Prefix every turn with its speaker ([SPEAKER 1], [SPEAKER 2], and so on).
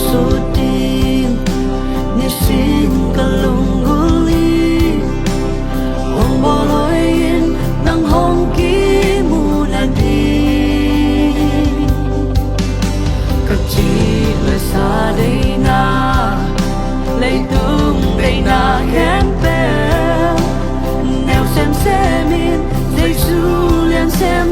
[SPEAKER 1] sutin ni sim kalunguli ong boloyin nang hongki munadi kachi le sa dei na lấy tung đầy na khen pe neo xem in giây su liền xem